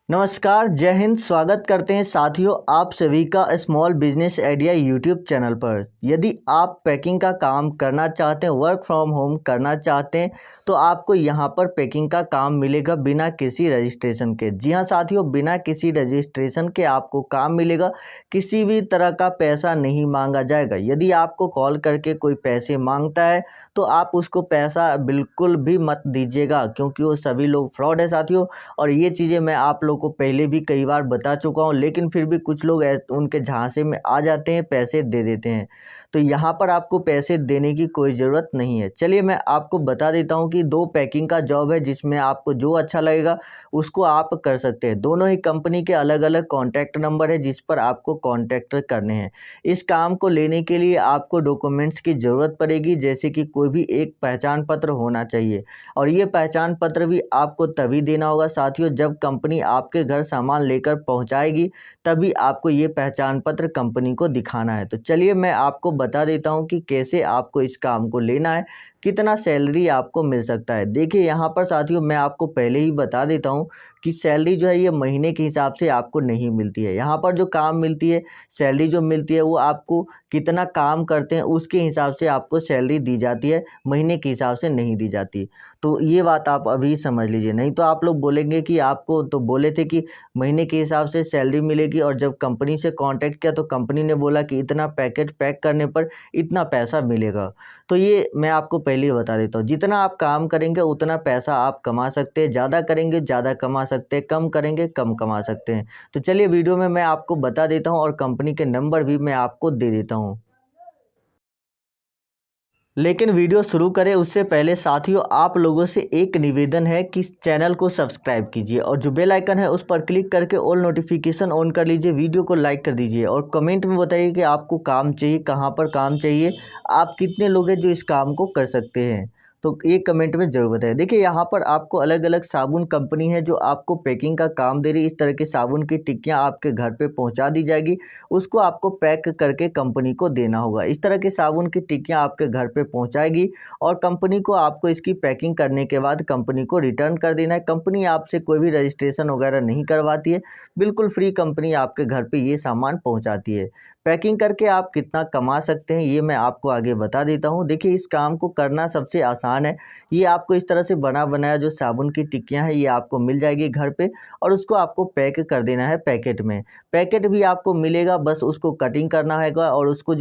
नमस्कार, जय हिंद। स्वागत करते हैं साथियों आप सभी का small business idea YouTube channel पर। यदि आप पैकिंग का काम करना चाहते हैं, वर्क फ्रॉम होम करना चाहते हैं, तो आपको यहाँ पर पैकिंग का काम मिलेगा बिना किसी रजिस्ट्रेशन के। जी हाँ साथियों, बिना किसी रजिस्ट्रेशन के आपको काम मिलेगा। किसी भी तरह का पैसा नहीं मांगा जाएगा। यदि आपको कॉल करके कोई पैसे मांगता है तो आप उसको पैसा बिल्कुल भी मत दीजिएगा, क्योंकि वो सभी लोग फ्रॉड है साथियों। और ये चीज़ें मैं आप लोगों को पहले भी कई बार बता चुका हूँ, लेकिन फिर भी कुछ लोग उनके झांसे में आ जाते हैं, पैसे दे देते हैं। तो यहाँ पर आपको पैसे देने की कोई ज़रूरत नहीं है। चलिए मैं आपको बता देता हूँ कि 2 पैकिंग का जॉब है, जिसमें आपको जो अच्छा लगेगा उसको आप कर सकते हैं। दोनों ही कंपनी के अलग-अलग कॉन्टैक्ट नंबर है, जिस पर आपको कॉन्टैक्ट करने हैं। इस काम को लेने के लिए आपको डॉक्यूमेंट्स की ज़रूरत पड़ेगी, जैसे कि कोई भी एक पहचान पत्र होना चाहिए। और ये पहचान पत्र भी आपको तभी देना होगा साथियों, जब कंपनी आपके घर सामान लेकर पहुंचाएगी, तभी आपको ये पहचान पत्र कंपनी को दिखाना है। तो चलिए मैं आपको बता देता हूं कि कैसे आपको इस काम को लेना है, कितना सैलरी आपको मिल सकता है। देखिए यहाँ पर साथियों, मैं आपको पहले ही बता देता हूँ कि सैलरी जो है ये महीने के हिसाब से आपको नहीं मिलती है। यहाँ पर जो काम मिलती है, सैलरी जो मिलती है, वो आपको कितना काम करते हैं उसके हिसाब से आपको सैलरी दी जाती है, महीने के हिसाब से नहीं दी जाती। तो ये बात आप अभी समझ लीजिए, नहीं तो आप लोग बोलेंगे कि आपको तो बोले थे कि महीने के हिसाब से सैलरी मिलेगी, और जब कंपनी से कांटेक्ट किया तो कंपनी ने बोला कि इतना पैकेट पैक करने पर इतना पैसा मिलेगा। तो ये मैं आपको पहले ही बता देता हूँ, जितना आप काम करेंगे उतना पैसा आप कमा सकते हैं। ज़्यादा करेंगे ज़्यादा कमा सकते हैं, कम करेंगे कम कमा सकते हैं। तो चलिए वीडियो में मैं आपको बता देता हूँ, और कंपनी के नंबर भी मैं आपको दे देता हूँ। लेकिन वीडियो शुरू करें उससे पहले साथियों, आप लोगों से एक निवेदन है कि चैनल को सब्सक्राइब कीजिए, और जो बेल आइकन है उस पर क्लिक करके ऑल नोटिफिकेशन ऑन कर लीजिए। वीडियो को लाइक कर दीजिए, और कमेंट में बताइए कि आपको काम चाहिए, कहाँ पर काम चाहिए, आप कितने लोग हैं जो इस काम को कर सकते हैं। तो एक कमेंट में ज़रूर बताइए। देखिए यहाँ पर आपको अलग अलग साबुन कंपनी है जो आपको पैकिंग का काम दे रही है। इस तरह के साबुन की टिक्कियाँ आपके घर पे पहुँचा दी जाएगी, उसको आपको पैक करके कंपनी को देना होगा। इस तरह के साबुन की टिक्कियाँ आपके घर पे पहुँचाएगी, और कंपनी को आपको इसकी पैकिंग करने के बाद कंपनी को रिटर्न कर देना है। कंपनी आपसे कोई भी रजिस्ट्रेशन वगैरह नहीं करवाती है, बिल्कुल फ्री कंपनी आपके घर पे ये सामान पहुँचाती है। पैकिंग करके आप कितना कमा सकते हैं ये मैं आपको आगे बता देता हूँ। देखिए इस काम को करना सबसे आसान है। ये आपको इस तरह से बना बनाया जो साबुन की टिक्कियाँ हैं ये आपको मिल जाएगी घर पे, और उसको आपको पैक कर देना है पैकेट में। पैकेट भी आपको मिलेगा, बस उसको कटिंग करना होगा, और उसको